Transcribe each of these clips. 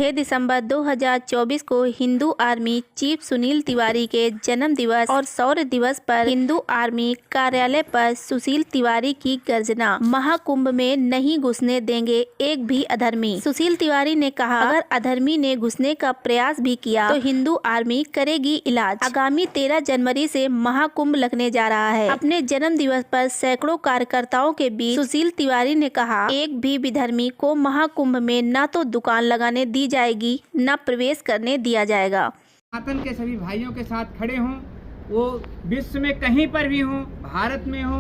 6 दिसंबर 2024 को Hindu army chief Sunil Tiwari के जन्म दिवस और शौर्य दिवस पर हिंदू आर्मी कार्यालय पर सुशील तिवारी की गर्जना, महाकुंभ में नहीं घुसने देंगे एक भी अधर्मी। सुशील तिवारी ने कहा, अगर अधर्मी ने घुसने का प्रयास भी किया तो हिंदू आर्मी करेगी इलाज। आगामी 13 जनवरी से महाकुंभ लगने जा रहा है। अपने जन्म दिवस पर सैकड़ों कार्यकर्ताओं के बीच सुशील तिवारी ने कहा, एक भी विधर्मी को महाकुंभ में न तो दुकान लगाने दी जाएगी न प्रवेश करने दिया जाएगा। सनातन के सभी भाइयों के साथ खड़े हों, वो विश्व में कहीं पर भी हों, भारत में हो,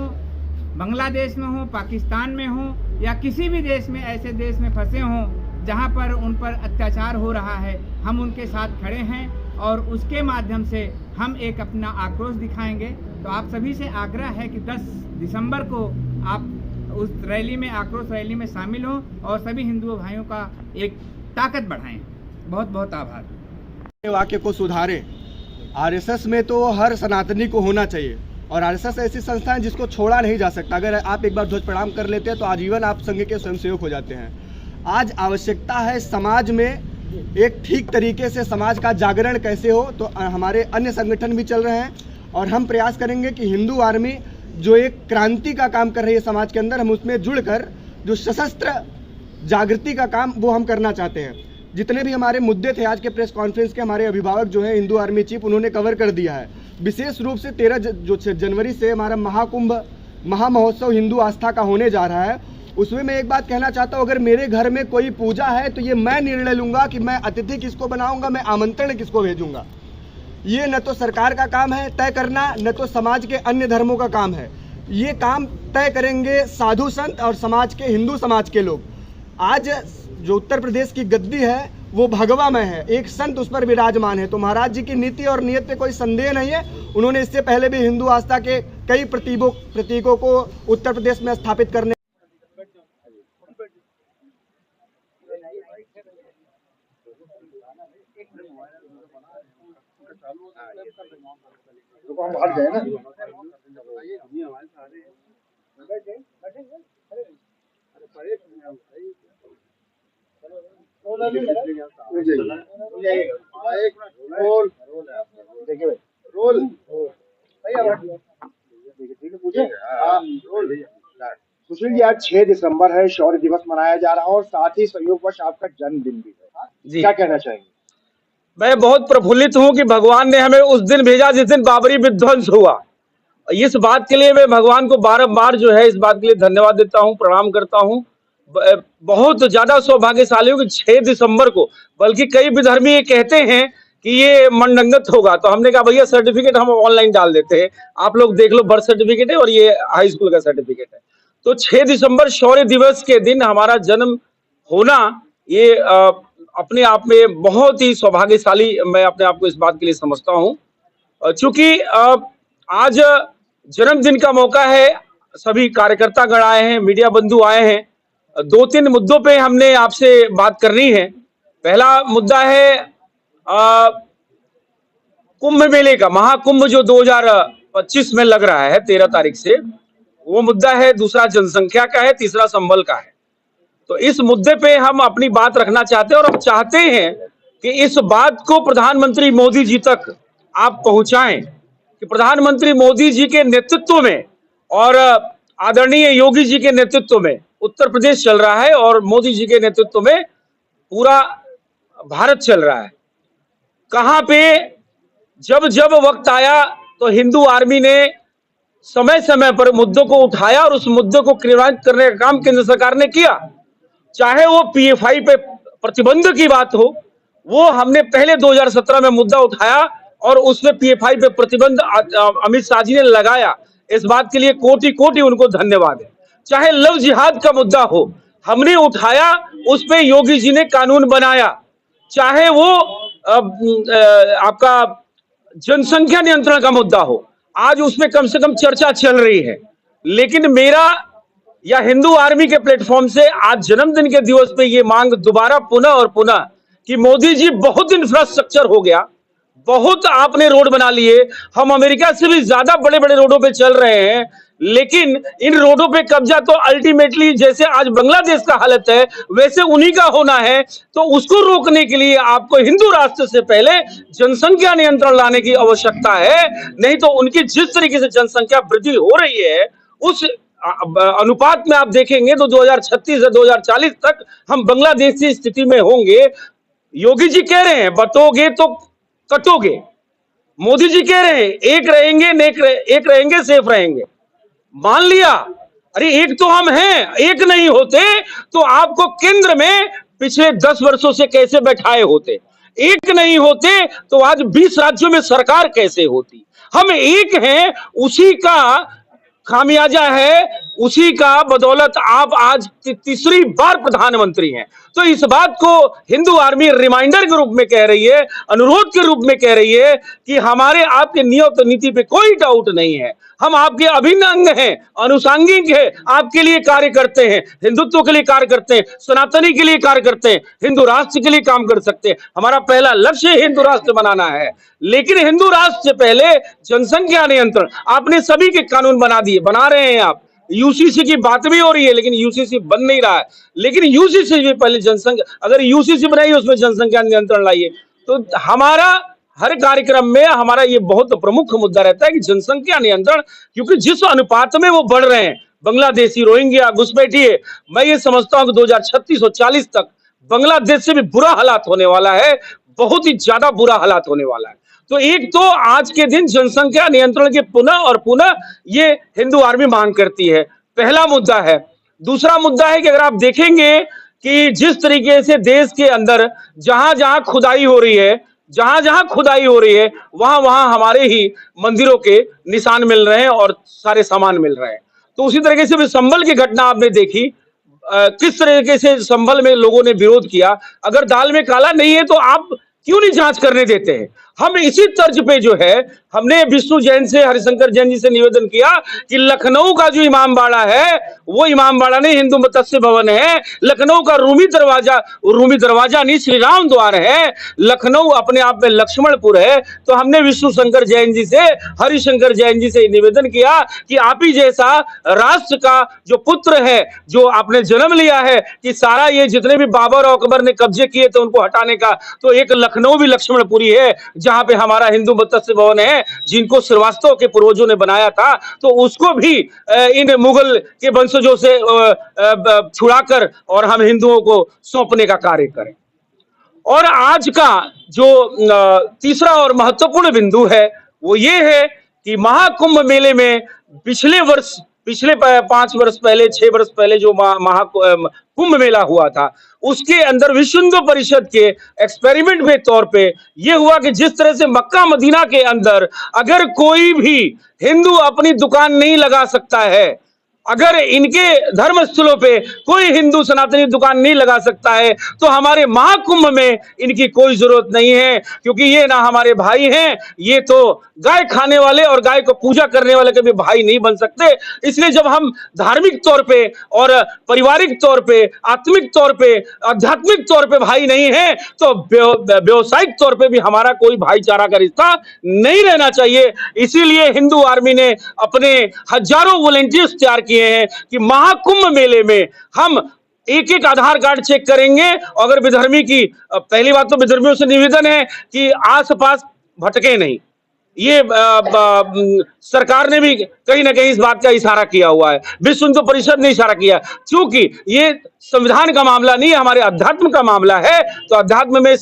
बांग्लादेश में हो, पाकिस्तान में हो या किसी भी देश में, ऐसे देश में फंसे हों जहां पर उन पर अत्याचार हो रहा है, हम उनके साथ खड़े हैं और उसके माध्यम से हम एक अपना आक्रोश दिखाएंगे। तो आप सभी से आग्रह है कि 10 दिसंबर को आप उस रैली में, आक्रोश रैली में शामिल हों और सभी हिंदू भाइयों का एक ताकत बढ़ाएं। बहुत बहुत आभार। वाक्य को सुधारें। आरएसएस में तो हर सनातनी को होना चाहिए और आरएसएस ऐसी संस्था है जिसको छोड़ा नहीं जा सकता। अगर आप एक बार ध्वज प्रणाम कर लेते हैं तो आजीवन आप संघ के स्वयंसेवक हो जाते हैं। आज आवश्यकता है समाज में एक ठीक तरीके से समाज का जागरण कैसे हो, तो हमारे अन्य संगठन भी चल रहे हैं और हम प्रयास करेंगे कि हिंदू आर्मी जो एक क्रांति का काम कर रही है समाज के अंदर, हम उसमें जुड़कर जो सशस्त्र जागृति का काम वो हम करना चाहते हैं। जितने भी हमारे मुद्दे थे आज के प्रेस कॉन्फ्रेंस के, हमारे अभिभावक जो है हिंदू आर्मी चीफ, उन्होंने कवर कर दिया है। विशेष रूप से 13 जनवरी से हमारा महाकुंभ महामहोत्सव हिंदू आस्था का होने जा रहा है। उसमें मैं एक बात कहना चाहता हूँ, अगर मेरे घर में कोई पूजा है तो ये मैं निर्णय लूंगा कि मैं अतिथि किसको बनाऊंगा, मैं आमंत्रण किसको भेजूंगा। ये न तो सरकार का काम है तय करना, न तो समाज के अन्य धर्मों का काम है। ये काम तय करेंगे साधु संत और समाज के, हिंदू समाज के लोग। आज जो उत्तर प्रदेश की गद्दी है वो भगवा में है, एक संत उस पर विराजमान है। तो महाराज जी की नीति और नियत पे कोई संदेह नहीं है। उन्होंने इससे पहले भी हिंदू आस्था के कई प्रतीकों को उत्तर प्रदेश में स्थापित करने तो हम बाहर गए ना। सुशील जी, आज 6 दिसंबर है, शौर्य दिवस मनाया जा रहा है और साथ ही संयोगवश आपका जन्मदिन भी है। क्या कहना चाहेंगे? मैं बहुत प्रफुल्लित हूं कि भगवान ने हमें उस दिन भेजा जिस दिन बाबरी विध्वंस हुआ। इस बात के लिए मैं भगवान को बार-बार जो है इस बात के लिए धन्यवाद देता हूं, प्रणाम करता हूं। बहुत ज्यादा सौभाग्यशाली हूं कि 6 दिसंबर को, बल्कि कई विधर्मी ये कहते हैं कि ये मंडंगत होगा, तो हमने कहा भैया सर्टिफिकेट हम ऑनलाइन डाल देते हैं, आप लोग देख लो, बर्थ सर्टिफिकेट है और ये हाई स्कूल का सर्टिफिकेट है। तो 6 दिसंबर शौर्य दिवस के दिन हमारा जन्म होना, ये अपने आप में बहुत ही सौभाग्यशाली मैं अपने आप को इस बात के लिए समझता हूं। चूंकि आज जन्मदिन का मौका है, सभी कार्यकर्ता गण आए हैं, मीडिया बंधु आए हैं। 2-3 मुद्दों पे हमने आपसे बात करनी है। पहला मुद्दा है कुंभ मेले का, महाकुंभ जो 2025 में लग रहा है 13 तारीख से, वो मुद्दा है। दूसरा जनसंख्या का है, तीसरा संबल का है। तो इस मुद्दे पे हम अपनी बात रखना चाहते हैं और हम चाहते हैं कि इस बात को प्रधानमंत्री मोदी जी तक आप पहुंचाएं कि प्रधानमंत्री मोदी जी के नेतृत्व में और आदरणीय योगी जी के नेतृत्व में उत्तर प्रदेश चल रहा है और मोदी जी के नेतृत्व में पूरा भारत चल रहा है। कहां पे जब जब वक्त आया तो हिंदू आर्मी ने समय समय पर मुद्दों को उठाया और उस मुद्दों को क्रियान्वित करने का काम केंद्र सरकार ने किया। चाहे वो पीएफआई पे प्रतिबंध की बात हो, वो हमने पहले 2017 में मुद्दा उठाया और उसमें पीएफआई पे प्रतिबंध अमित शाह जी ने लगाया। इस बात के लिए कोटि कोटि उनको धन्यवाद है। चाहे लव जिहाद का मुद्दा हो, हमने उठाया, उस पे योगी जी ने कानून बनाया। चाहे वो आपका जनसंख्या नियंत्रण का मुद्दा हो, आज उसमें कम से कम चर्चा चल रही है। लेकिन मेरा या हिंदू आर्मी के प्लेटफॉर्म से आज जन्मदिन के दिवस पे ये मांग दोबारा पुनः और पुनः कि मोदी जी, बहुत इंफ्रास्ट्रक्चर हो गया, बहुत आपने रोड बना लिए, हम अमेरिका से भी ज्यादा बड़े बड़े रोडों पे चल रहे हैं, लेकिन इन रोडों पे कब्जा तो अल्टीमेटली जैसे आज बांग्लादेश का हालत है वैसे उन्हीं का होना है। तो उसको रोकने के लिए आपको हिंदू राष्ट्र से पहले जनसंख्या नियंत्रण लाने की आवश्यकता है। नहीं तो उनकी जिस तरीके से जनसंख्या वृद्धि हो रही है उस अनुपात में आप देखेंगे तो 2036 से 2040 तक हम बांग्लादेश की स्थिति में होंगे। योगी जी कह रहे हैं बटोगे तो कटोगे, मोदी जी कह रहे हैं एक रहेंगे सेफ रहेंगे। मान लिया, अरे एक तो हम हैं, एक नहीं होते तो आपको केंद्र में पिछले 10 वर्षों से कैसे बैठाए होते? एक नहीं होते तो आज 20 राज्यों में सरकार कैसे होती? हम एक हैं, उसी का खामियाजा है, उसी का बदौलत आप आज तीसरी बार प्रधानमंत्री हैं। तो इस बात को हिंदू आर्मी रिमाइंडर के रूप में कह रही है, अनुरोध के रूप में कह रही है कि हमारे आपके नियत नीति पे कोई डाउट नहीं है। हम आपके अभिन्न अंग हैं, अनुषांगिक हैं, आपके लिए कार्य करते हैं, हिंदुत्व के लिए कार्य करते हैं, सनातनी के लिए कार्य करते हैं, हिंदू राष्ट्र के लिए काम कर सकते हैं। हमारा पहला लक्ष्य हिंदू राष्ट्र बनाना है। लेकिन हिंदू राष्ट्र से पहले जनसंख्या नियंत्रण, आपने सभी के कानून बना रहे हैं आप। यूसीसी की बात भी हो रही है लेकिन यूसीसी बन नहीं रहा है। लेकिन यूसीसी भी पहले जनसंख्या, अगर यूसीसी बनाइए उसमें जनसंख्या नियंत्रण लाइए। तो हमारा हर कार्यक्रम में हमारा ये बहुत प्रमुख मुद्दा रहता है कि जनसंख्या नियंत्रण, क्योंकि जिस अनुपात में वो बढ़ रहे हैं, बांग्लादेशी, रोहिंग्या, घुसपैठिए, मैं ये समझता हूं कि 2036 और 40 तक बांग्लादेश से भी बुरा हालात होने वाला है, बहुत ही ज्यादा बुरा हालात होने वाला है। तो एक तो आज के दिन जनसंख्या नियंत्रण के पुनः और पुनः ये हिंदू आर्मी मांग करती है, पहला मुद्दा है। दूसरा मुद्दा है कि अगर आप देखेंगे कि जिस तरीके से देश के अंदर जहां जहां खुदाई हो रही है, वहां वहां हमारे ही मंदिरों के निशान मिल रहे हैं और सारे सामान मिल रहे हैं। तो उसी तरीके से संभल की घटना आपने देखी, किस तरीके से संभल में लोगों ने विरोध किया। अगर दाल में काला नहीं है तो आप क्यों नहीं जांच करने देते हैं? हम इसी तर्ज पे जो है, हमने विष्णु जैन से, हरिशंकर जैन जी से निवेदन किया कि लखनऊ का जो इमामबाड़ा है वो इमामबाड़ा नहीं, हिंदू मत्स्य भवन है। लखनऊ का रूमी दरवाजा नहीं, श्री राम द्वार है। लखनऊ अपने आप में लक्ष्मणपुर है। तो हमने विष्णु शंकर जैन जी से, हरिशंकर जैन जी से निवेदन किया कि आप ही जैसा राष्ट्र का जो पुत्र है, जो आपने जन्म लिया है, कि सारा ये जितने भी बाबर और अकबर ने कब्जे किए थे उनको हटाने का, तो एक लखनऊ भी लक्ष्मणपुरी है जहां पे हमारा हिंदू मत्स्य भवन है, जिनको श्रीवास्तव के पूर्वजों ने बनाया था। तो उसको भी इन मुगल के वंशजों से छुड़ाकर और हम हिंदुओं को सौंपने का कार्य करें। और आज का जो तीसरा और महत्वपूर्ण बिंदु है वो ये है कि महाकुंभ मेले में पिछले 5 वर्ष पहले, 6 वर्ष पहले जो कुंभ मेला हुआ था, उसके अंदर विश्व हिंदू परिषद के एक्सपेरिमेंट के तौर पे यह हुआ कि जिस तरह से मक्का मदीना के अंदर अगर कोई भी हिंदू अपनी दुकान नहीं लगा सकता है, अगर इनके धर्म स्थलों पे कोई हिंदू सनातनी दुकान नहीं लगा सकता है, तो हमारे महाकुंभ में इनकी कोई जरूरत नहीं है, क्योंकि ये ना हमारे भाई हैं, ये तो गाय खाने वाले और गाय को पूजा करने वाले कभी भाई नहीं बन सकते। इसलिए जब हम धार्मिक तौर पे और पारिवारिक तौर पे, आत्मिक तौर पे, आध्यात्मिक तौर पे भाई नहीं है, तो व्यवसायिक तौर पे भी हमारा कोई भाईचारा का रिश्ता नहीं रहना चाहिए। इसीलिए हिंदू आर्मी ने अपने हजारों वॉलंटियर्स तैयार किए हैं कि महाकुंभ मेले में हम एक एक आधार कार्ड चेक करेंगे। अगर विधर्मी की, पहली बात तो विधर्मियों से निवेदन है कि आसपास भटके नहीं। ये सरकार ने भी कहीं ना कहीं इस बात का इशारा किया हुआ है, विश्व हिंदू परिषद ने इशारा किया, क्योंकि ये संविधान का मामला नहीं है, हमारे अध्यात्म का मामला है। तो अध्यात्म में